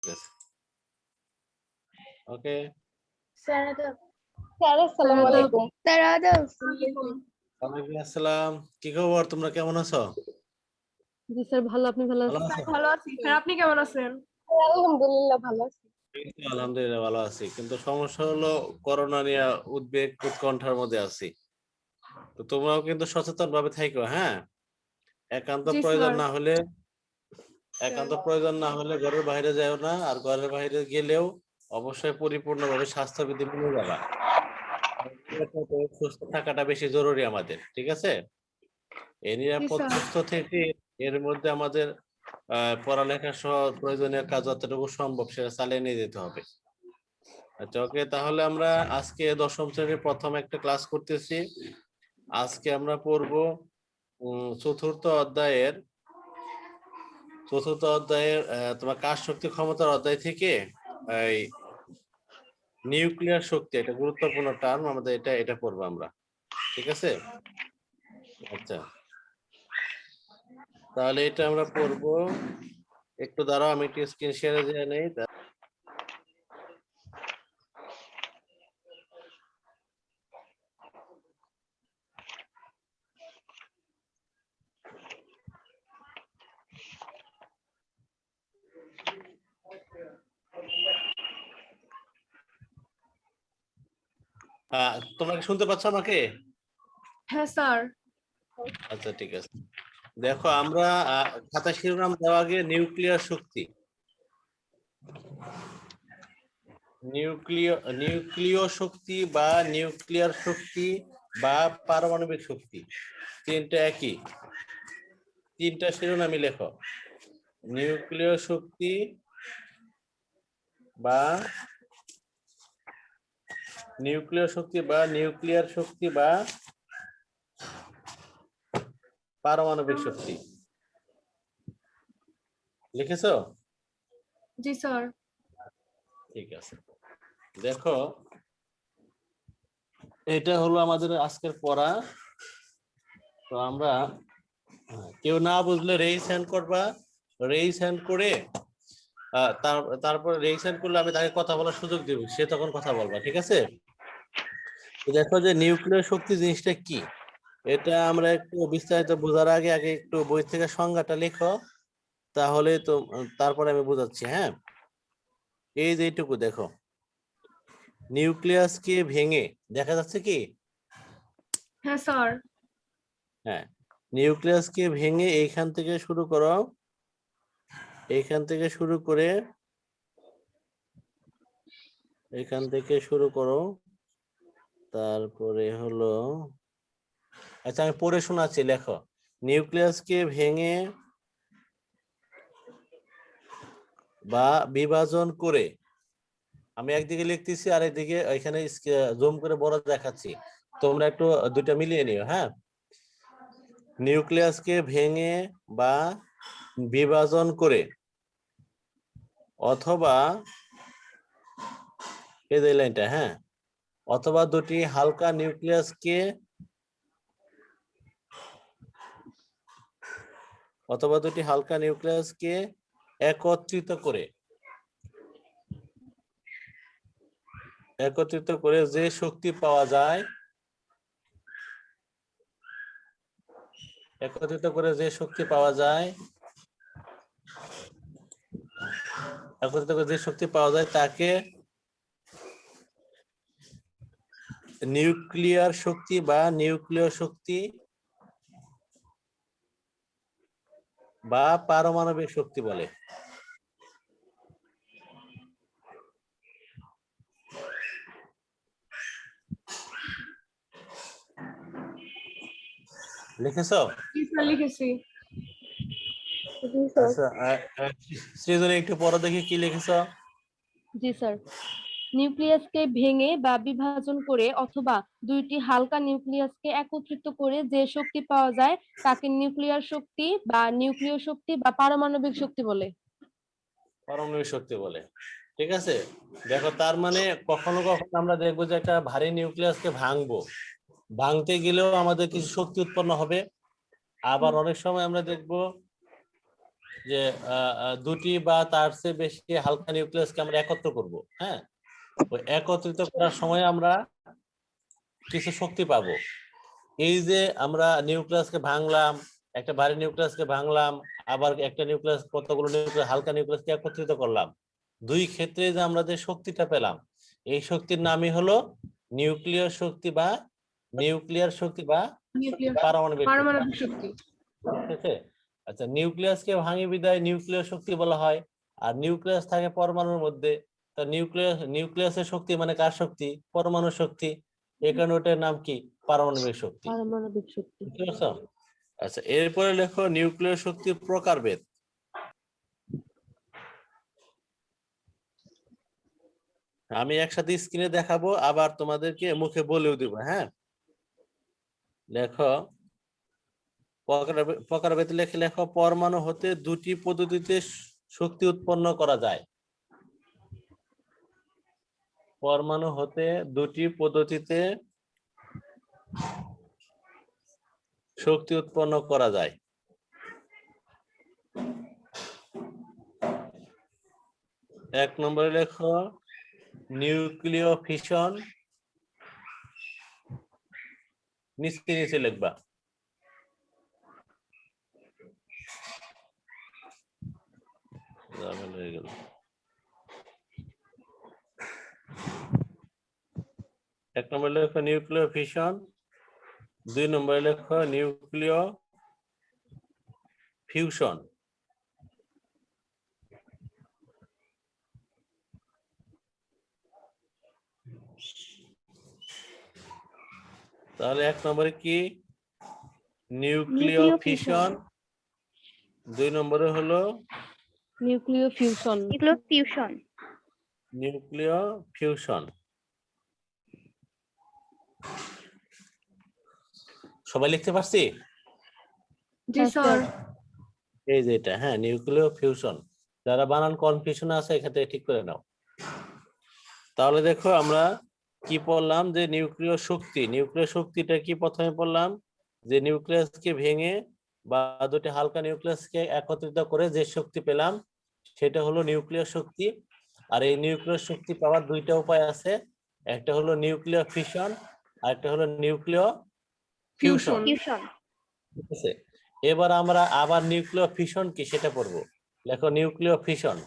করতেছে। Okay sir আদাব। Sir আসসালামু আলাইকুম। স্যার আদাব। ওয়ালাইকুম আসসালাম। কি খবর, তোমরা কেমন আছো? জি স্যার ভালো, আপনি ভালো ভালো আছেন? আছো? ভালো আছি স্যার, আপনি কেমন আছেন? আলহামদুলিল্লাহ ভালো আছি। এই তো আলহামদুলিল্লাহ ভালো আছি, কিন্তু সমস্যা হলো করোনা নিয়ে উদ্বেগ উৎকণ্ঠার মধ্যে আছি। তো তোমরাও কিন্তু সচেতন ভাবে থাকো, হ্যাঁ। একান্ত জি প্রয়োজন স্যার। না হলে ঘরের বাইরে যাও না, আর ঘরের বাইরে গেলেও অবশ্যই পরিপূর্ণভাবে স্বাস্থ্যবিধি মেনে যাবা। সুস্থ থাকাটা বেশি জরুরি আমাদের, ঠিক আছে। এই নিরাপদ স্যার। সুস্থ থেকে এর মধ্যে আমাদের পড়ালেখা সহ প্রয়োজনীয় কাজ যতটুকু সম্ভব সেটা চালিয়ে নিয়ে যেতে হবে। আচ্ছা ওকে, তাহলে আমরা আজকে দশম শ্রেণীর প্রথম একটা ক্লাস করতেছি। আজকে আমরা পড়ব চতুর্থ অধ্যায়ের তোমার কাজ শক্তি ক্ষমতার অধ্যায় থেকে এই নিউক্লিয়ার শক্তি, এটা গুরুত্বপূর্ণ টার্ম আমাদের, এটা পড়বো আমরা, ঠিক আছে। আচ্ছা তাহলে এটা আমরা পড়বো, একটু দাঁড়াও আমি একটু স্ক্রিন শেয়ারে দিয়ে নেই। তোমরা কি শুনতে পাচ্ছ আমাকে? হ্যাঁ স্যার। আচ্ছা ঠিক আছে, দেখো আমরা খাতা শিরোনাম দেওয়া আগে নিউক্লিয়ার শক্তি, নিউক্লিয় শক্তি বা নিউক্লিয়ার শক্তি বা পারমাণবিক শক্তি, তিনটা একই, তিনটা শিরোনামই লেখো। নিউক্লিয় শক্তি বা নিউক্লিয়ার শক্তি বা পারমাণবিক শক্তি, লিখেছো? জি স্যার। ঠিক আছে, দেখো এটা হলো আমাদের আজকের পড়া। তো আমরা কেউ না বুঝলে রেইজ হ্যান্ড করবা, রেইজ হ্যান্ড করে তারপর রেইজ হ্যান্ড করলে আমি তাকে কথা বলার সুযোগ দেব, সে তখন কথা বলবা, ঠিক আছে। তো দেখো যে নিউক্লিয়ার শক্তি জিনিসটা কি, এটা আমরা একটু বিস্তারিত বোঝার আগে আগে একটু বই থেকে সংজ্ঞাটা লেখো, তাহলে তো তারপরে আমি বোঝাচ্ছি, হ্যাঁ। এই যে এইটুকু দেখো, নিউক্লিয়াসকে ভেঙে, দেখা যাচ্ছে কি? হ্যাঁ স্যার। হ্যাঁ, নিউক্লিয়াসকে ভেঙে এইখান থেকে শুরু করো, এইখান থেকে শুরু করে এখান থেকে শুরু করো, তারপরে হলো, আচ্ছা আমি পড়ে শোনাচ্ছি, লেখো। নিউক্লিয়াসকে ভেঙে বা বিভাজন করে, আমি একদিকে লিখতেছি আর একদিকে এখানে জুম করে বড় দেখাচ্ছি, তোমরা একটু দুইটা মিলিয়ে নিও, হ্যাঁ। নিউক্লিয়াসকে ভেঙে বা বিভাজন করে অথবা, এই যে লাইনটা, হ্যাঁ, অথবা দুটি হালকা নিউক্লিয়াসকে একত্রিত করে যে শক্তি পাওয়া যায়, তাকে নিউক্লিয়ার শক্তি বা নিউক্লিয় শক্তি বা পারমাণবিক শক্তি বলে। লিখেছো? জি স্যার লিখেছি। আচ্ছা সৃজনী একটু পড়ো দেখি কি লিখেছো। জি স্যার, নিউক্লিয়াসকে ভেঙে বা বিভাজন করে অথবা দুইটি হালকা নিউক্লিয়াসকে একত্রিত করে যে শক্তি পাওয়া যায় তাকে নিউক্লিয়ার শক্তি বা নিউক্লিয় শক্তি বা পারমাণবিক শক্তি বলে। পারমাণবিক শক্তি বলে, ঠিক আছে। দেখো তার মানে কখনো কখনো আমরা দেখবো যে একটা ভারী নিউক্লিয়াসকে ভাঙতে গেলেও আমাদের কিছু শক্তি উৎপন্ন হবে, আবার অনেক সময় আমরা দেখবো যে দুটি বা তার চেয়ে বেশি হালকা নিউক্লিয়াসকে আমরা একত্র করব, হ্যাঁ, ওই একত্রিত করার সময় আমরা কিছু শক্তি পাবো। এই যে আমরা নিউক্লিয়াসকে ভাঙলাম, একটা ভারী নিউক্লিয়াসকে ভাঙলাম, আবার একটা নিউক্লিয়াস কতগুলো নিউক্লিয়াস হালকা নিউক্লিয়াসকে একত্রিত করলাম, দুই ক্ষেত্রে যে আমরা যে শক্তিটা পেলাম, এই শক্তির নামই হলো নিউক্লিয়ার শক্তি বা নিউক্লিয়ার পারমাণবিক শক্তি। পারমাণবিক শক্তি। ঠিক আছে? আচ্ছা, নিউক্লিয়াসকে ভাঙে বিদায় নিউক্লিয়ার শক্তি বলা হয়। আর নিউক্লিয়াস থাকে পরমাণুর মধ্যে, তা নিউক্লিয়াসের শক্তি মানে কার শক্তি? পরমাণুর শক্তি। এই কারণে ওটার নাম কি? পারমাণবিক শক্তি। পারমাণবিক শক্তি। বুঝতে পারছো? আচ্ছা, এরপরে লেখো নিউক্লিয়ার শক্তির প্রকারভেদ। আমি একসাথে স্ক্রিনে দেখাবো, আবার তোমাদেরকে মুখে বলেও দিব, হ্যাঁ? লেখো প্রকারভেদ লেখে লেখো, পরমাণু হতে দুটি পদ্ধতিতে শক্তি উৎপন্ন করা যায়। পরমাণু হতে দুটি পদ্ধতিতে শক্তি উৎপন্ন করা যায়। এক নম্বরে লেখো নিউক্লিয় ফিশন, নিচে নিচে লিখবা। হয়ে গেল। এক নম্বরে লেখো নিউক্লিয় ফিশন, দুই নম্বরে লেখো নিউক্লিয় ফিউশন। তাহলে এক নম্বরে কি? নিউক্লিয় ফিশন, দুই নম্বরে হলো নিউক্লিয় ফিউশন। নিউক্লিয় ফিউশন। সবাই লিখতে পারছি? জি স্যার। এই যে এটা, হ্যাঁ, নিউক্লিয় ফিউশন। যারা বানান কনফিউশন আছে এক্ষেত্রে ঠিক করে নাও। তাহলে দেখো আমরা কি পড়লাম, যে নিউক্লিয় শক্তি, নিউক্লিয় শক্তিটা কি প্রথমে পড়লাম, যে নিউক্লিয়াসকে ভেঙে বা দুটি হালকা নিউক্লিয়াসকে একত্রিত করে যে শক্তি পেলাম সেটা হলো নিউক্লিয় শক্তি। আর এই নিউক্লিয় শক্তি পাওয়ার দুইটা উপায় আছে, একটা হলো নিউক্লিয় ফিশন আর একটা হলো নিউক্লিয় ফিউশন। ঠিক আছে, এবার আমরা আবার নিউক্লিয় ফিশন কি সেটা পড়বো। লেখো নিউক্লিয় ফিশন।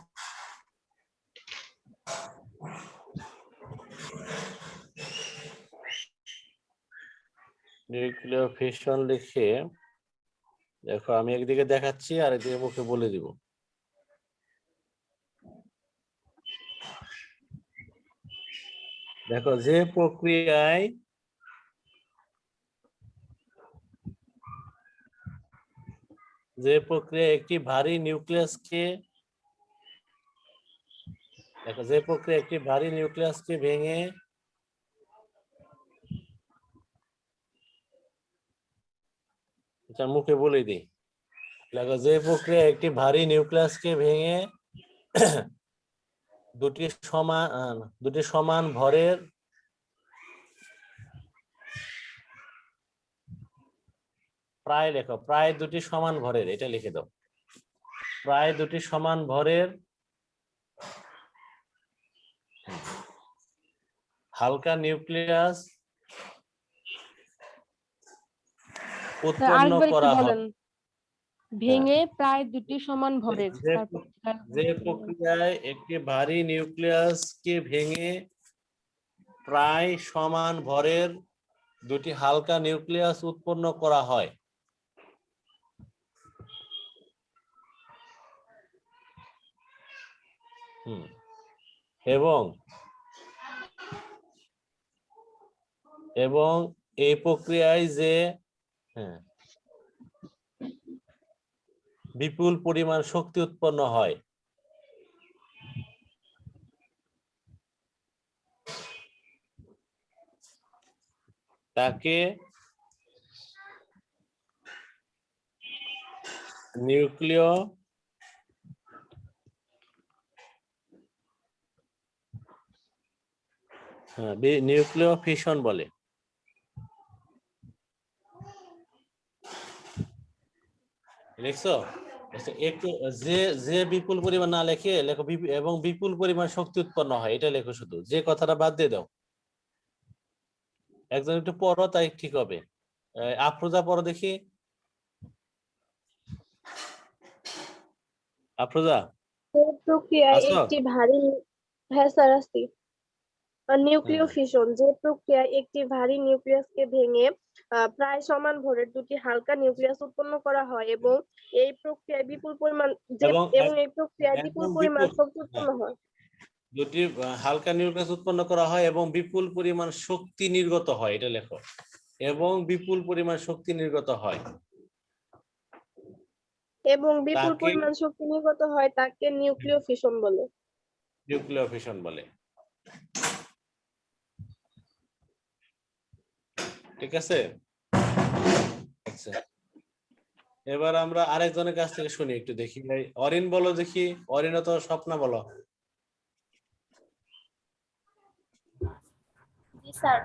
নিউক্লিয় ফিশন লিখে দেখো, আমি একদিকে দেখাচ্ছি আর একদিকে মুখে বলে দিব। দেখো, যে প্রক্রিয়ায় একটি ভারী নিউক্লিয়াসকে ভেঙে মুখে বলে দিই। দেখো, যে প্রক্রিয়া একটি ভারী নিউক্লিয়াসকে ভেঙে দুটি সমান ভরের প্রায় দুটি সমান ভরের, এটা লিখে দাও, প্রায় দুটি সমান ভরের হালকা নিউক্লিয়াস উৎপন্ন করা হয়। ভেঙে প্রায় দুটি সমান ভরের। যে প্রক্রিয়ায় একটি ভারী নিউক্লিয়াসকে ভেঙে প্রায় সমান ভরের দুটি হালকা নিউক্লিয়াস উৎপন্ন করা হয়। এবং এই প্রক্রিয়ায় যে বিপুল পরিমাণ শক্তি উৎপন্ন হয় তাকে নিউক্লিয় ফিশন বলে। লিখছো? আচ্ছা, একটু যে যে বিপুল পরিমাণ না লেখে লেখো এবং বিপুল পরিমাণ শক্তি উৎপন্ন হয় এটা লেখো, শুধু যে কথাটা বাদ দিয়ে দাও। একজন একটু পড়ো, তাই ঠিক হবে। আফরোজা পড়ো দেখি। আফরোজা যে প্রক্রিয়ায় আছো? একটি ভারী হ্যাঁ স্যার আছি। নিউক্লিয় হ্যাঁ, ফিশন যে প্রক্রিয়ায় একটি ভারী নিউক্লিয়াসকে ভেঙে প্রায় সমান ভরের দুটি হালকা নিউক্লিয়াস উৎপন্ন করা হয় এবং এই প্রক্রিয়ায় বিপুল পরিমাণ যে এবং এবং এই প্রক্রিয়ায় বিপুল এবং পরিমাণ বিপুল, শক্তি হ্যাঁ, উৎপন্ন হয়। দুটি হালকা নিউক্লিয়াস উৎপন্ন করা হয় এবং বিপুল পরিমাণ শক্তি নির্গত হয়, এটা লেখো। এবং বিপুল পরিমাণ শক্তি নির্গত হয় এবং বিপুল তাকে পরিমাণ শক্তি নির্গত হয় তাকে নিউক্লিয় ফিশন বলে। নিউক্লিয়ার ফিশন বলে। ঠিক আছে। আচ্ছা, এবার আমরা আরেকজনের কাছ থেকে শুনি, একটু দেখি। ভাই অরিন বলো দেখি, অরিন তো স্বপ্ন বলো। জি স্যার।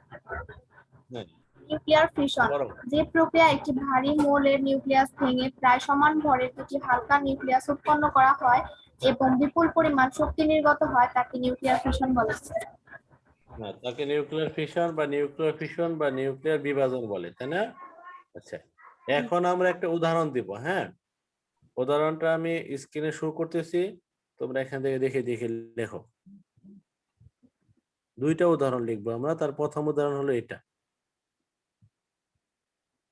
হ্যাঁ, নিউক্লিয়ার ফিশন বলো। যে প্রক্রিয়া একটি ভারী মৌলের নিউক্লিয়াস ভেঙে প্রায় সমান ভরের দুটি হালকা নিউক্লিয়াস উৎপন্ন করা হয় এবং বিপুল পরিমাণ শক্তি নির্গত হয় তাকে নিউক্লিয়ার ফিশন বলে। হ্যাঁ, তাকে নিউক্লিয়ার ফিশন বা নিউক্লিয়ার বিভাজন বলে, তাই না? আচ্ছা, এখন আমরা একটা উদাহরণ দিব। হ্যাঁ, উদাহরণটা আমি স্ক্রিনে শো করতেছি, তোমরা এখান থেকে দেখে দেখে লেখো। দুইটা উদাহরণ লিখবো আমরা। তার প্রথম উদাহরণ হলো এটা,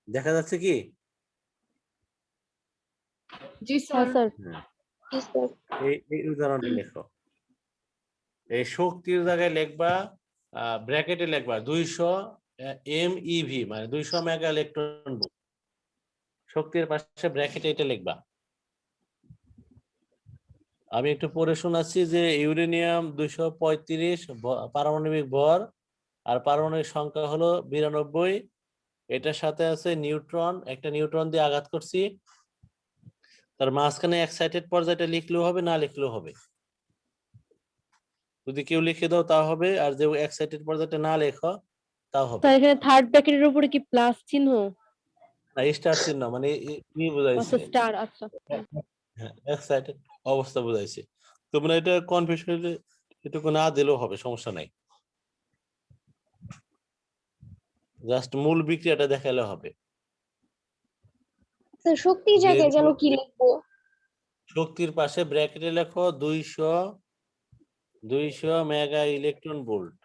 দেখা যাচ্ছে কি? জি হ্যাঁ স্যার। হ্যাঁ, জি স্যার। এই উদাহরণটা লেখো। এই শক্তির জায়গায় লিখবা, ব্র্যাকেটে লিখবা 200 MeV, মানে 200 মেগা ইলেকট্রন ভোল্ট। শক্তির পাশে ব্র্যাকেটে এটা লিখবা। আমি একটু পড়ে শোনাচ্ছি যে ইউরেনিয়াম 235 পারমাণবিক ভর, আর পারমাণবিক সংখ্যা হলো 92। এটার সাথে আছে নিউট্রন, একটা নিউট্রন দিয়ে আঘাত করছি। তার মাঝখানে এক্সাইটেড পর্যায়টা লিখলেও হবে, না লিখলেও হবে। যদি কেউ লিখে দাও তাও হবে, আর যে এক্সাইটেড পর্যায়টা না লেখো তাও হবে। স্যার এখানে থার্ড ব্র্যাকেটের উপরে কি প্লাস চিহ্ন? না, স্টার চিহ্ন মানে কি আচ্ছা বোঝাইছে? স্টার, আচ্ছা। হ্যাঁ, এক্সাইটেড অবস্থা বোঝাইছে। তোমরা এটা কনফিউশন এটুকু না দিলেও হবে, সমস্যা নাই। জাস্ট মূল বিক্রিয়াটা দেখালে হবে। স্যার শক্তির যে জায়গায় যেন কি লিখবো? শক্তির পাশে ব্র্যাকেটে লেখো 200 মেগা ইলেকট্রন ভোল্ট।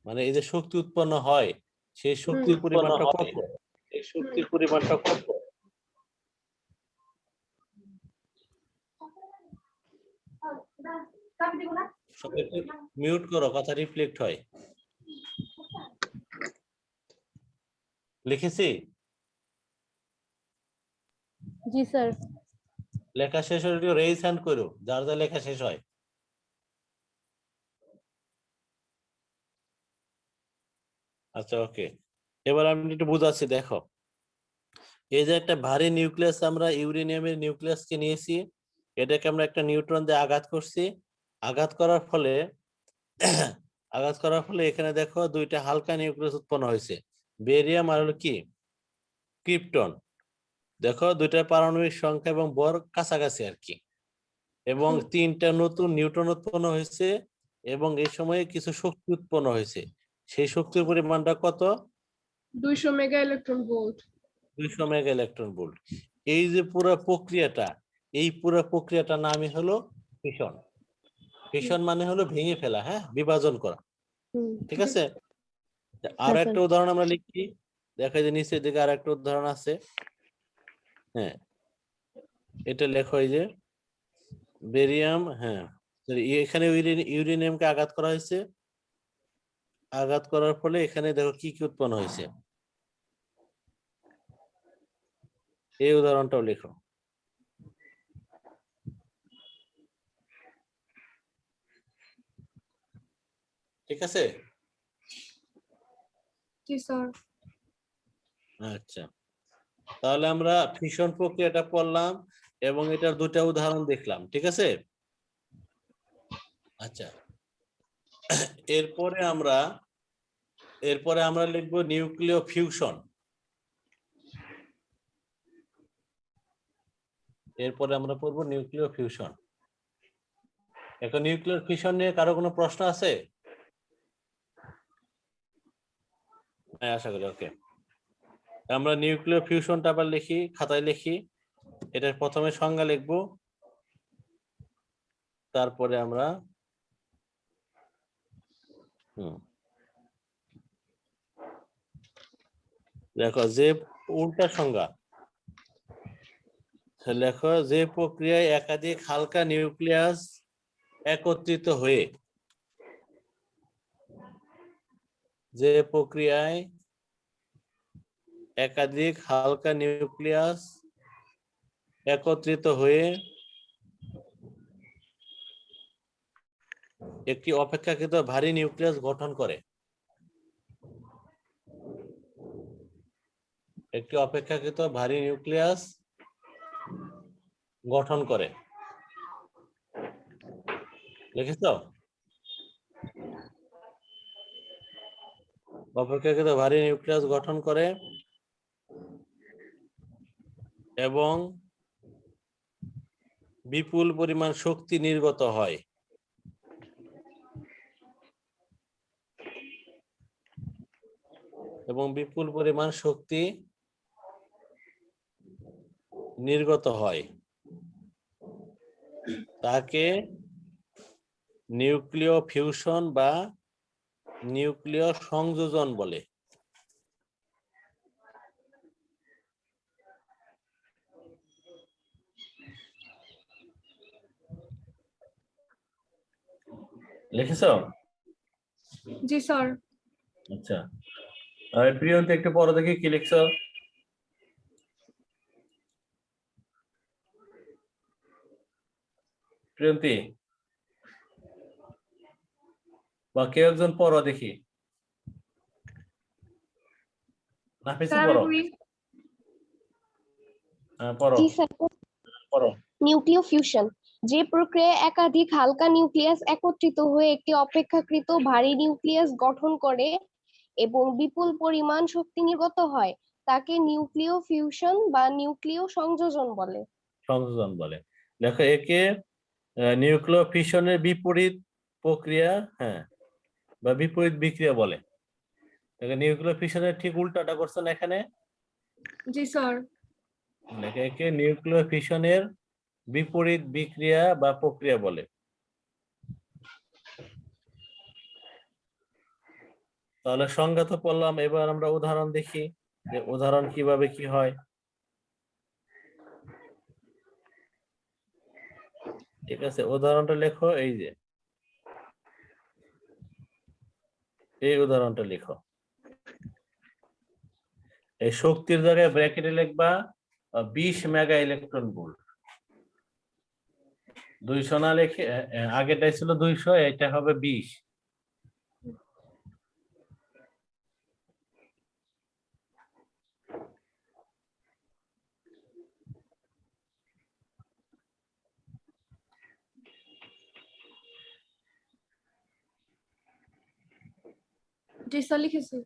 মানে এই যে শক্তি উৎপন্ন হয়, সেই শক্তির পরিমাণটা কত? এই শক্তির পরিমাণটা কত? সবাই মিউট করো, কথা রিফ্লেক্ট হয়। লিখেছি? জি স্যার। লেখা শেষ হলে একটু রেইজ হ্যান্ড করো, যার যা লেখা শেষ হয়। আচ্ছা, ওকে। এবার আমি একটু বুঝাচ্ছি, দেখো। এই যে একটা ভারী নিউক্লিয়াস, আমরা ইউরেনিয়ামের নিউক্লিয়াসকে নিয়েছি, এটাকে আমরা একটা নিউট্রন দিয়ে আঘাত করছি। আঘাত করার ফলে এখানে দেখো দুইটা হালকা নিউক্লিয়াস উৎপন্ন হয়েছে, বেরিয়াম আর হলো কি ক্রিপ্টন। দেখো দুইটা পারমাণবিক সংখ্যা এবং ভর কাছাকাছি আর কি, এবং তিনটা নতুন নিউট্রন উৎপন্ন হয়েছে, এবং এই সময়ে কিছু শক্তি উৎপন্ন হয়েছে। সেই শক্তির পরিমাণটা কত? 200 mega electron volt. 200 mega electron volt. এই যে পুরো প্রক্রিয়াটা, এই পুরো প্রক্রিয়াটার নামই হলো ফিশন। ফিশন মানে হলো ভেঙে ফেলা, হ্যাঁ, বিভাজন করা। ঠিক আছে। আর হ্যাঁ একটা স্যার। উদাহরণ আমরা লিখি, দেখা যায় নিচের দিকে আর একটা উদাহরণ আছে। হ্যাঁ, এটা লেখো, এই যে বেরিয়াম, হ্যাঁ এখানে ইউরেনিয়ামকে আঘাত করা হয়েছে। আঘাত করার ফলে এখানে দেখো কি কি উৎপন্ন হয়েছে, এই উদাহরণটাও লেখো। ঠিক আছে। জি স্যার। আচ্ছা, তাহলে আমরা ফিশন প্রক্রিয়াটা পড়লাম এবং এটার দুটা উদাহরণ দেখলাম। ঠিক আছে। আচ্ছা, এরপরে আমরা লিখবো নিউক্লিয় ফিউশন। এরপরে আমরা পড়বো নিউক্লিয় ফিউশন। এখন নিউক্লিয়ার ফিউশন নিয়ে কারো কোনো প্রশ্ন আছে? হ্যাঁ, আশা করি। ওকে, আমরা নিউক্লিয়ার ফিউশনটা আবার লিখি, খাতায় লিখি। এটার প্রথমে সংজ্ঞা লিখবো, তারপরে আমরা দেখো যে উল্টা সংজ্ঞা লেখো, যে প্রক্রিয়ায় একাধিক হালকা নিউক্লিয়াস একত্রিত হয়ে, যে প্রক্রিয়ায় একাধিক হালকা নিউক্লিয়াস একত্রিত হয়ে একটি অপেক্ষাকৃত ভারী নিউক্লিয়াস গঠন করে, একটি অপেক্ষাকৃত ভারী নিউক্লিয়াস গঠন করে। লিখেছ? অপেক্ষাকৃত ভারী নিউক্লিয়াস গঠন করে এবং বিপুল পরিমাণ শক্তি নির্গত হয়। এবং বিপুল পরিমাণ শক্তি নির্গত হয়, তাকে নিউক্লিয় ফিউশন বা নিউক্লিয় সংযোজন বলে। লিখেছ? জি স্যার। আচ্ছা, প্রিয়ন্তি একটু পড়ো দেখি কি লিখছ। প্রিয়ন্তি বা কেউ একজন পড়ো দেখি। নাফিসা পড়ো। হ্যাঁ, পড়ো জি স্যার। পড়ো। নিউক্লিয় ফিউশন যে প্রক্রিয়ায় একাধিক হালকা নিউক্লিয়াস একত্রিত হয়ে একটি অপেক্ষাকৃত ভারী নিউক্লিয়াস গঠন করে এবং বিপুল পরিমাণ শক্তি নির্গত হয়, তাকে নিউক্লিয় ফিউশন বা নিউক্লিয় সংযোজন বলে। সংযোজন বলে। দেখো, একে নিউক্লিয় ফিশনের বিপরীত প্রক্রিয়া, হ্যাঁ, বা বিপরীত বিক্রিয়া বলে। নিউক্লিয় ফিশনের ঠিক উল্টাটা করছেন এখানে। জি স্যার। একে নিউক্লিয় ফিশনের বিপরীত বিক্রিয়া বা প্রক্রিয়া বলে। তাহলে সংজ্ঞা তো পড়লাম, এবার আমরা উদাহরণ দেখি যে উদাহরণ কিভাবে কি হয়। ঠিক আছে, উদাহরণটা লেখো। এই যে এই উদাহরণটা লিখো। এই শক্তির জায়গায় ব্র্যাকেটে লিখবা 20 মেগা ইলেকট্রন ভোল্ট। 200 না লিখে, আগেটাই ছিল 200, এটা হবে 20। জি স্যার, লিখেছি।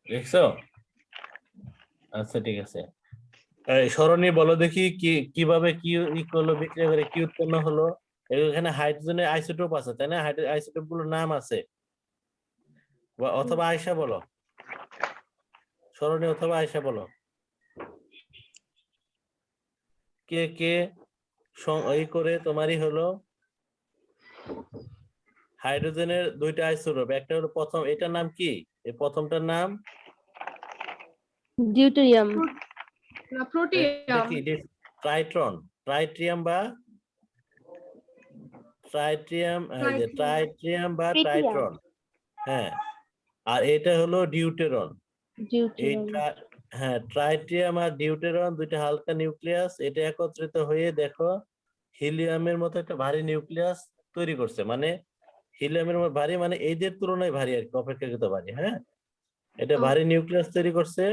দেখছো? আচ্ছা, ঠিক আছে। সরণি বলো দেখি কিভাবে কি করলো, বিক্রিয়া করে কি উৎপন্ন হলো। এখানে হাইড্রোজেনের আইসোটোপ আছে, তাই না? আইসোটোপ গুলোর নাম আছে, অথবা আয়শা বলো। সরণি অথবা আয়শা বলো, কে কে এই করে তোমারই হলো হাইড্রোজেনের দুইটা আইসোটোপ। একটা হলো প্রথম, এটার নাম কি? এই প্রথমটার নাম ডিউটেরিয়াম। না, প্রোটিয়াম। ট্রাইট্রন, ট্রাইট্রিয়াম বা ট্রাইট্রিয়াম, ট্রাইট্রিয়াম বা ট্রাইট্রন। হ্যাঁ, আর এটা হলো ডিউটেরন। এই হ্যাঁ, ট্রাইট্রিয়াম আর ডিউটেরন দুইটা হালকা নিউক্লিয়াস, এটা একত্রিত হয়ে দেখো হিলিয়ামের মতো একটা ভারী নিউক্লিয়াস তৈরি করছে। মানে হিলিয়ামের মতো ভারী, মানে এদের তুলনায় ভারী আর কি, অপেক্ষাকৃত ভারী। হ্যাঁ, এটা ভারী নিউক্লিয়াস তৈরি করছে,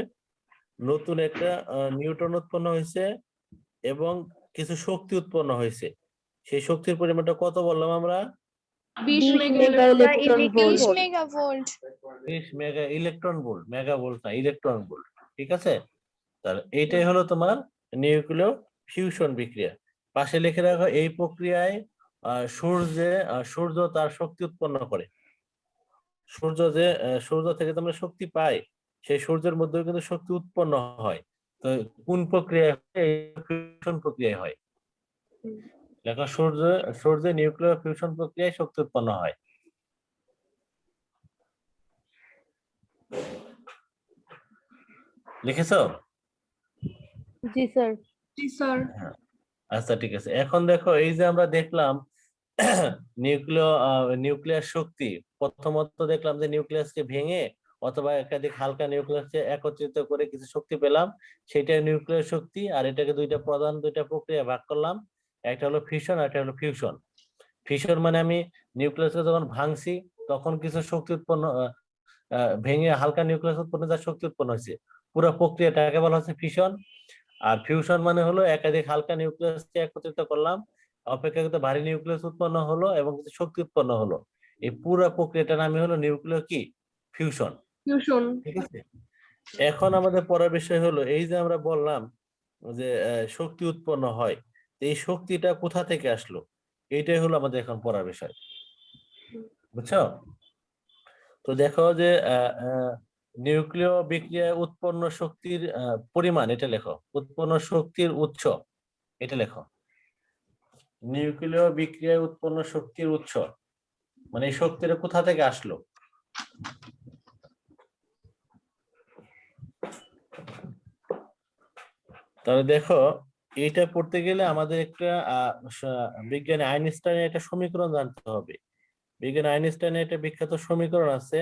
নতুন একটা নিউট্রন উৎপন্ন হয়েছে এবং কিছু শক্তি উৎপন্ন হয়েছে। সেই শক্তির পরিমাণটা কত বললাম আমরা? 20 mega electron volt. 20 মেগাভোল্ট। 20 mega electron volt, mega volt না, ইলেকট্রন ভোল্ট। ঠিক আছে, তাহলে এইটাই হলো তোমার নিউক্লিয় ফিউশন বিক্রিয়া। পাশে লিখে রাখো এই প্রক্রিয়ায় সূর্য তার শক্তি উৎপন্ন করে। সূর্য থেকে তোমরা শক্তি পাই, সেই সূর্যের মধ্যেও কিন্তু শক্তি উৎপন্ন হয়। তো কোন প্রক্রিয়ায় ফিউশন প্রক্রিয়ায় হয়? দেখো সূর্যের নিউক্লিয়ার ফিউশন প্রক্রিয়ায় শক্তি উৎপন্ন হয়। লিখেছো? জি স্যার। আচ্ছা ঠিক আছে। এখন দেখো এই যে আমরা দেখলাম নিউক্লিয়ার শক্তি, প্রথমত দেখলাম যে নিউক্লিয়াসকে ভেঙে অথবা একাধিক হালকা নিউক্লিয়াসকে একত্রিত করে কিছু শক্তি পেলাম, সেটা নিউক্লিয়ার শক্তি। আর এটাকে দুইটা প্রক্রিয়া ভাগ করলাম, একটা হলো ফিশন আর একটা হলো ফিউশন। ফিশন মানে আমি নিউক্লিয়াসকে যখন ভাঙছি তখন কিছু শক্তি উৎপন্ন, ভেঙে হালকা নিউক্লিয়াস উৎপন্ন যা শক্তি উৎপন্ন হয়েছে, পুরো প্রক্রিয়াটাকে বলা হচ্ছে ফিশন। আর ফিউশন মানে হলো একাধিক হালকা নিউক্লিয়াসকে একত্রিত করলাম, অপেক্ষাকৃত ভারী নিউক্লিয়াস উৎপন্ন হলো এবং কিছু শক্তি উৎপন্ন হলো। এই পুরো প্রক্রিয়াটার নামই হলো নিউক্লিয়ার কি? ফিউশন। ঠিক আছে। এখন আমাদের পড়ার বিষয় হলো এই যে আমরা বললাম যে শক্তি উৎপন্ন হয়, এই শক্তিটা কোথা থেকে আসলো, এইটাই হলো আমাদের এখন পড়ার বিষয়। বুঝছো? তো দেখো যে নিউক্লিয় বিক্রিয়ায় উৎপন্ন শক্তির পরিমাণ, এটা লেখো। উৎপন্ন শক্তির উৎস, এটা লেখো। নিউক্লিয় বিক্রিয়ায় উৎপন্ন শক্তির উৎস মানে এই শক্তিটা কোথা থেকে আসলো? তাহলে দেখো এটা পড়তে গেলে আমাদের একটা বিজ্ঞানী আইনস্টাইনের একটা সমীকরণ জানতে হবে। বিজ্ঞানী আইনস্টাইনের একটা বিখ্যাত সমীকরণ আছে,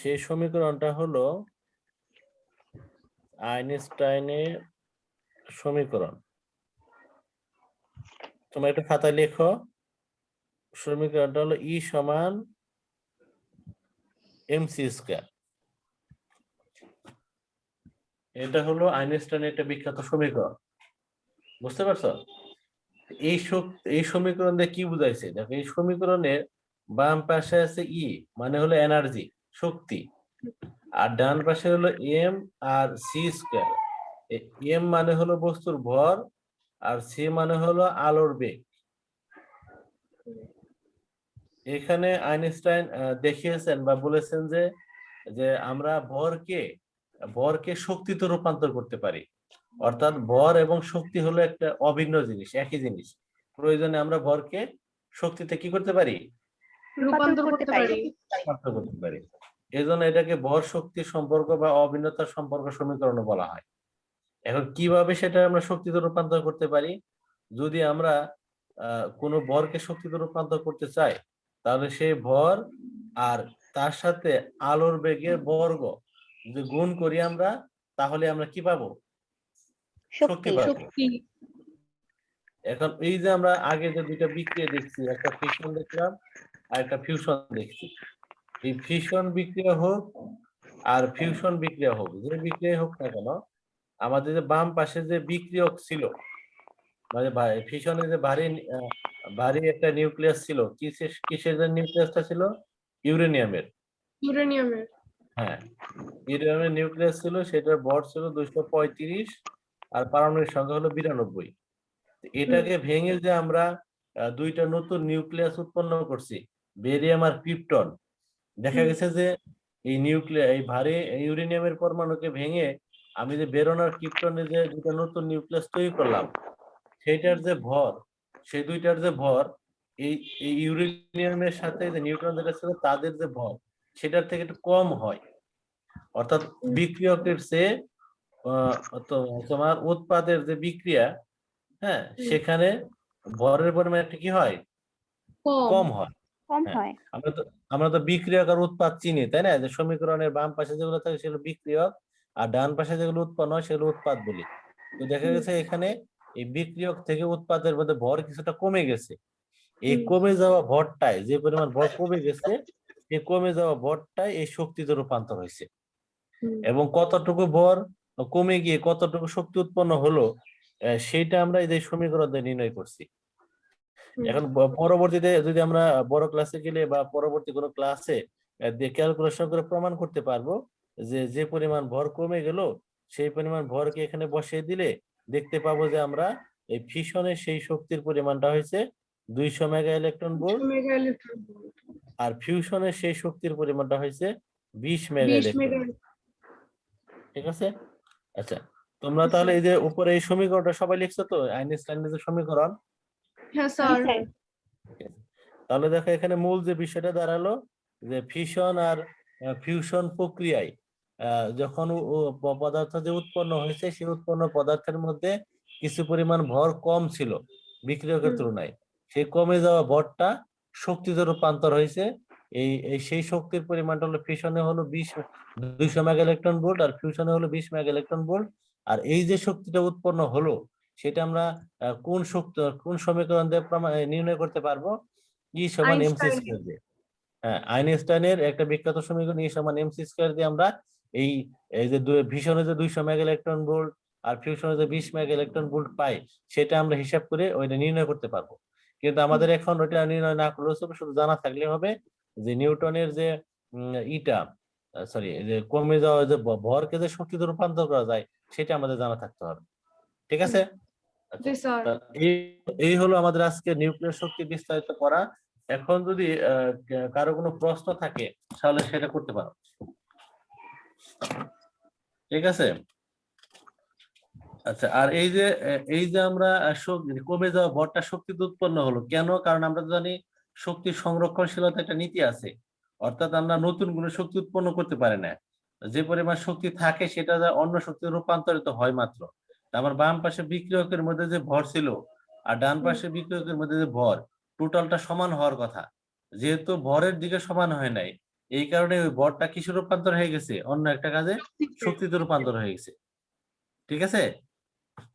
সেই সমীকরণটা হলো আইনস্টাইনের সমীকরণ। তোমরা একটা খাতায় লেখো, সমীকরণটা হলো ই সমান এমসি স্কয়ার। এটা হলো আইনস্টাইনের একটা বিখ্যাত সমীকরণ। বুঝতে পারছো? এই সমীকরণ দিয়ে কি বুঝাইছে? দেখো এই সমীকরণের বাম পাশে আছে ই মানে হলো এনার্জি, শক্তি, আর ডান পাশে হলো M R C square. M মানে হলো বস্তুর ভর আর সি মানে হলো আলোর বেগ। এখানে আইনস্টাইন দেখিয়েছেন বা বলেছেন যে যে আমরা ভরকে শক্তিতে রূপান্তর করতে পারি। অর্থাৎ ভর এবং শক্তি হলো একটা অভিন্ন জিনিস, একই জিনিস। প্রয়োজনে আমরা ভরকে শক্তিতে কি করতে পারি? রূপান্তর করতে পারি। রূপান্তর করতে পারি। এজন্য এটাকে ভর শক্তি সম্পর্ক বা অভিন্নতার সম্পর্ক সমীকরণ বলা হয়। এখন কিভাবে সেটা আমরা শক্তিতে রূপান্তর করতে পারি? যদি আমরা কোনো ভরকে শক্তিতে রূপান্তর করতে চাই, তাহলে সেই ভর আর তার সাথে আলোর বেগের বর্গ যদি গুণ করি আমরা, তাহলে আমরা কি পাবো? শক্তি পাবো। এখন এই যে আমরা আগে যে দুইটা বিক্রিয়া দেখছি, একটা ফিশন দেখলাম আর একটা ফিউশন দেখছি। এই ফিশন বিক্রিয়া হোক আর ফিউশন বিক্রিয়া হোক, যে বিক্রিয়া হোক না কেন, আমাদের যে বাম পাশে যে বিক্রিয়ক ছিল, মানে ফিশনে যে ভারী একটা নিউক্লিয়াস ছিল, কিসের যে নিউক্লিয়াসটা ছিল? ইউরেনিয়ামের। হ্যাঁ, ইউরেনিয়ামের নিউক্লিয়াস ছিল, সেটার ভর ছিল 235 আর পারমাণবিক সংখ্যা হলো 92। এটাকে ভেঙে যে আমরা দুইটা নতুন নিউক্লিয়াস উৎপন্ন করছি, বেরিয়াম আর ক্রিপ্টন, দেখা গেছে যে এই ভারী ইউরেনিয়ামের পরমাণুকে ভেঙে আমি যে বেরন আর ক্রিপ্টনের যে দুইটা নতুন নিউক্লিয়াস তৈরি করলাম, সেইটার যে ভর, সেই দুইটার যে ভর এই ইউরেনিয়ামের সাথে যে নিউট্রন যেটা ছিল তাদের যে ভর, সেটার থেকে একটু কম হয়। অর্থাৎ বিক্রিয়কের চেয়ে তোমার উৎপাদের যে বিক্রিয়া, হ্যাঁ, সেখানে ভরের পরিমাণ একটা কি হয়? কম হয়। হ্যাঁ, আমরা তো বিক্রিয়ক আর উৎপাদ চিনি, তাই না? যে সমীকরণের বাম পাশে যেগুলো থাকে সেগুলো বিক্রিয়ক আর ডান পাশে যেগুলো উৎপন্ন হয় সেগুলো উৎপাদ বলি। তো দেখা গেছে এখানে এই বিক্রিয়ক থেকে উৎপাদের মধ্যে ভর কিছুটা কমে গেছে। এই কমে যাওয়া ভরটাই, যে পরিমাণ ভর কমে গেছে, এই কমে যাওয়া ভরটাই এই শক্তিতে রূপান্তর হয়েছে। এবং কতটুকু ভর কমে গিয়ে কতটুকু শক্তি উৎপন্ন হলো, সেইটা আমরা এই সমীকরণ দিয়ে নির্ণয় করছি। এখন পরবর্তীতে যদি আমরা বড় ক্লাসে গেলে বা পরবর্তী কোনো ক্লাসে ক্যালকুলেশন করে প্রমাণ করতে পারবো যে যে পরিমাণ ভর কমে গেল সেই পরিমাণ ভরকে এখানে বসিয়ে দিলে দেখতে পাবো যে আমরা এই ফিশনের সেই শক্তির পরিমাণটা হয়েছে 200 মেগা ইলেকট্রন ভোল্ট, আর ফিউশনের সেই শক্তির পরিমাণটা হয়েছে 20 মেগা ইলেকট্রন ভোল্ট। ঠিক আছে? আচ্ছা, তোমরা তাহলে এই যে উপরে এই সমীকরণটা সবাই লিখছো তো, আইনস্টাইনের যে সমীকরণ? হ্যাঁ স্যার। তাহলে দেখো এখানে মূল যে বিষয়টা দাঁড়ালো যে ফিশন আর ফিউশন প্রক্রিয়ায় যখন পদার্থ যে উৎপন্ন হয়েছে সেই উৎপন্ন পদার্থের মধ্যে কিছু পরিমাণ ভর কম ছিল বিক্রিয়কের তুলনায়, সেই কমে যাওয়া ভরটা শক্তিতে রূপান্তর হয়েছে। এই সেই শক্তির পরিমাণটা হলো ফিশনে হলো 200 মেগা ইলেকট্রন ভোল্ট, আর ফিউশনে হলো 20 মেগা ইলেকট্রন ভোল্ট। আর এই যে শক্তিটা উৎপন্ন হলো সেটা আমরা কোন সমীকরণ দিয়ে নির্ণয় করতে পারবো? ই সমান এমসি স্কয়ার দিয়ে। হ্যাঁ, আইনস্টাইনের একটা বিখ্যাত সমীকরণ ই সমান এমসি স্কয়ার দিয়ে আমরা এই এই যে ফিশনে যে 200 মেগা ইলেকট্রন ভোল্ট আর ফিউশনে যে 20 মেগা ইলেকট্রন ভোল্ট পাই, সেটা আমরা হিসাব করে ওইটা নির্ণয় করতে পারবো। কিন্তু আমাদের এখন ওইটা নির্ণয় না করলেও শুধু জানা থাকলে হবে যে নিউটনের যে যে কমে যাওয়া যে ভরকে যে শক্তিতে রূপান্তর করা যায় সেটা আমাদের জানা থাকতে হবে। ঠিক আছে? জি স্যার। এই হলো আমাদের আজকে নিউক্লিয়ার শক্তি বিস্তারিত করা। এখন যদি কারো কোনো প্রশ্ন থাকে তাহলে সেটা করতে পারো। ঠিক আছে? আচ্ছা, আর এই যে আমরা কমে যাওয়া ভরটা শক্তিতে উৎপন্ন হলো কেন? কারণ আমরা জানি শক্তির সংরক্ষণশীলতা একটা নীতি আছে, অর্থাৎ আমরা নতুন কোনো শক্তি উৎপন্ন করতে পারি না। যে পরিমাণ শক্তি থাকে সেটা অন্য শক্তিতে রূপান্তরিত হয় মাত্র। আমার বাম পাশে বিক্রিয়কের মধ্যে যে ভর ছিল আর ডান পাশে বিক্রিয়কের মধ্যে যে ভর, টোটালটা সমান হওয়ার কথা, যেহেতু ভরের দিকে সমান হয় নাই, এই কারণে ওই ভরটা কিসে রূপান্তর হয়ে গেছে? অন্য একটা কাজে শক্তিতে রূপান্তর হয়ে গেছে। ঠিক আছে?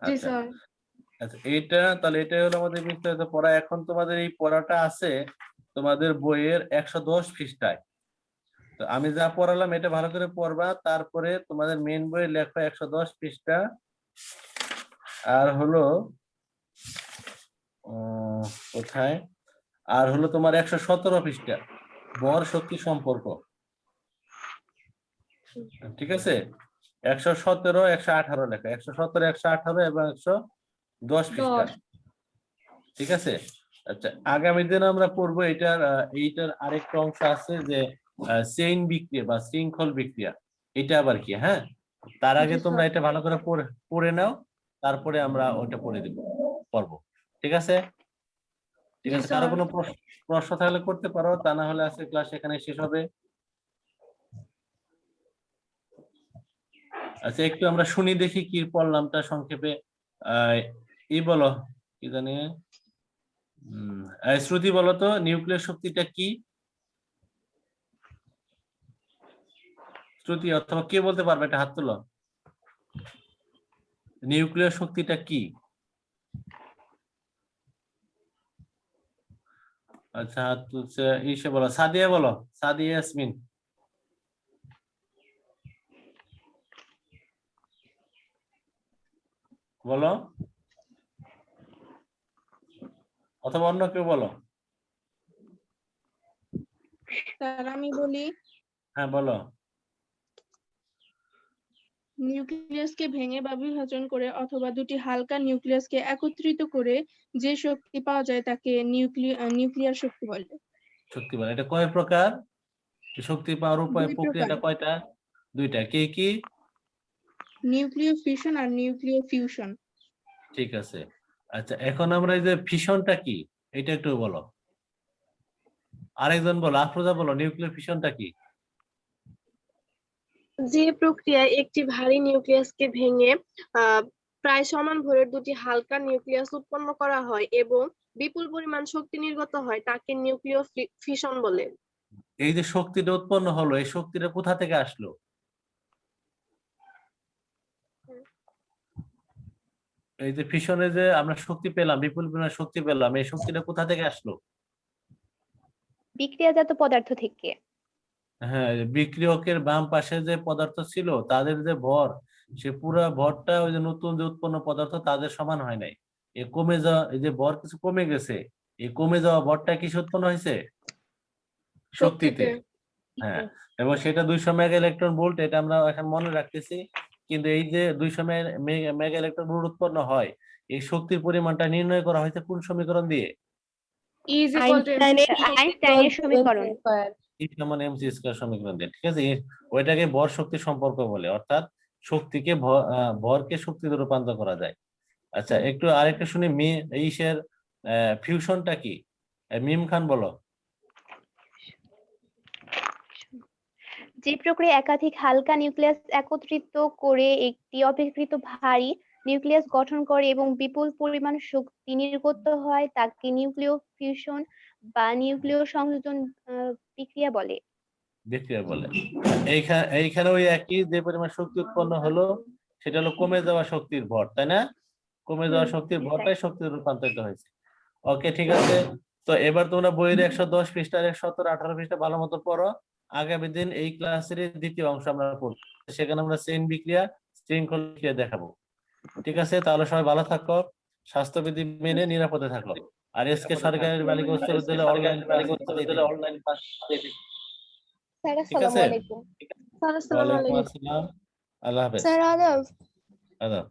জি আচ্ছা স্যার। আচ্ছা, এটাই হলো আমাদের বিস্তারিত পড়া। এখন তোমাদের এই পড়াটা আছে তোমাদের বইয়ের 110 পৃষ্ঠায়। তো আমি যা পড়ালাম এটা ভালো করে পড়বা, তারপরে তোমাদের মেইন বইয়ে লেখা 110 পৃষ্ঠা আর হলো কোথায়, আর হলো তোমার 117 পৃষ্ঠা ভর শক্তি সম্পর্ক। ঠিক আছে? 117, 118 লেখা, 117, 118 এবং 110 পৃষ্ঠা। ঠিক আছে? আচ্ছা, আগামী দিন আমরা পড়বো এইটার আরেকটা অংশ আছে যে চেইন বিক্রিয়া বা শৃঙ্খল বিক্রিয়া। এটা আবার কি? হ্যাঁ, তার আগে তোমরা এটা ভালো করে পড়ে নাও, তারপরে আমরা ওটা পড়বো। ঠিক আছে? ঠিক আছে, কারো কোনো প্রশ্ন থাকলে করতে পারো, তা না হলে আজকে ক্লাস এখানে শেষ হবে। আচ্ছা, একটু আমরা শুনি দেখি কি পড়লামটা সংক্ষেপে। বলো, কি জানি, শ্রুতি বলো তো, নিউক্লিয়ার শক্তিটা কি? শ্রুতি অথবা কে বলতে পারবে? একটা হাত তুলো। নিউক্লিয়ার শক্তিটা কি? আচ্ছা, হাত তুলছে ইসে বলো, সাদিয়া বলো, সাদিয়া ইয়াসমিন বলো, অথবা অন্য কেউ বলো। স্যার আমি বলি, হ্যাঁ বলো। নিউক্লিয়াসকে ভেঙে বা বিভাজন করে অথবা দুটি হালকা নিউক্লিয়াসকে একত্রিত করে যে শক্তি পাওয়া যায় তাকে নিউক্লিয়ার শক্তি বলে। শক্তি বলে, এটা কয় প্রকার? শক্তি পাওয়ার উপায়, দুই প্রক্রিয়াটা প্রকার। কয়টা? দুইটা। কি কি? নিউক্লিয় ফিশন আর নিউক্লিয় ফিউশন। ঠিক আছে। আচ্ছা, এখন আমরা এই যে ফিশনটা কি এটা একটু বলো। আরেকজন বলো, আফরোজা বলো, নিউক্লিয়ার ফিশনটা কি? যে প্রক্রিয়ায় একটি ভারী নিউক্লিয়াসকে ভেঙে প্রায় সমান ভরের দুটি হালকা নিউক্লিয়াস উৎপন্ন করা হয় এবং বিপুল পরিমাণ শক্তি নির্গত হয় তাকে নিউক্লিয় ফিশন বলে। এই যে শক্তিটা উৎপন্ন হলো, এই শক্তিটা কোথা থেকে আসলো? এই যে ফিশনে যে আমরা শক্তি পেলাম, বিপুল পরিমাণ শক্তি পেলাম, এই শক্তিটা কোথা থেকে আসলো? বিক্রিয়াজাত পদার্থ থেকে। হ্যাঁ, বিক্রিয়কের বাম পাশে যে পদার্থ ছিল তাদের যে ভর, সে পুরো ভরটা ওই যে নতুন যে উৎপন্ন পদার্থ তাদের সমান হয় নাই। এই কমে যাওয়া, এই যে ভর কিছু কমে গেছে, এই কমে যাওয়া ভরটা কিসে উৎপন্ন হয়েছে? শক্তিতে। হ্যাঁ, এবং সেটা 200 মেগা ইলেকট্রন ভোল্ট, এটা আমরা এখন মনে রাখতেছি। কিন্তু এই যে 200 মেগা ইলেকট্রন ভোল্ট উৎপন্ন হয়, এই শক্তির পরিমাণটা নির্ণয় করা হয়েছে কোন সমীকরণ দিয়ে? E is equal to আইনস্টাইনের সমীকরণ। E সমান mc স্কয়ার সমীকরণ দিয়ে, ঠিক আছে? ওইটাকে ভর শক্তি সম্পর্ক বলে, অর্থাৎ শক্তিকে ভরকে শক্তিতে রূপান্তর করা যায়। আচ্ছা, একটু আরেকটা শুনি, ইসের ফিউশনটা কি? মিম খান বলো। যে প্রক্রিয়া একাধিক হালকা নিউক্লিয়াস একত্রিত করে একটি অপেক্ষাকৃত ভারী নিউক্লিয়াস গঠন করে এবং বিপুল পরিমাণ শক্তি নির্গত হয় তাকে নিউক্লিয় ফিউশন বা নিউক্লিয় সংযোজন প্রক্রিয়া বলে। এইখানে ওই একই যে পরিমাণ শক্তি উৎপন্ন হলো সেটা হলো কমে যাওয়া শক্তির ভর, তাই না? কমে যাওয়া শক্তির ভরটাই শক্তিতে রূপান্তরিত হয়েছে। ওকে, ঠিক আছে। তো এবার তোমরা বইয়ের 110 পৃষ্ঠার 117 18 পৃষ্ঠা ভালো মতো পড়ো। আগামী দিন এই ক্লাসের দ্বিতীয় অংশ আমরা পড়ব, সেখানে আমরা চেইন বিক্রিয়া, শৃঙ্খল বিক্রিয়া দেখাবো। ঠিক আছে, তাহলে সবাই ভালো থাকো, স্বাস্থ্যবিধি মেনে নিরাপদে থাকো। আর এসকে সরকারি বালিকা উচ্চ বিদ্যালয়ে অনলাইন ক্লাস স্যার ঠিক আসসালামু আছে? আলাইকুম। স্যার আসসালামু ওয়ালাইকুম আলাইকুম। আসসালাম, আল্লাহ হাফেজ। স্যার আদাব। আদাব।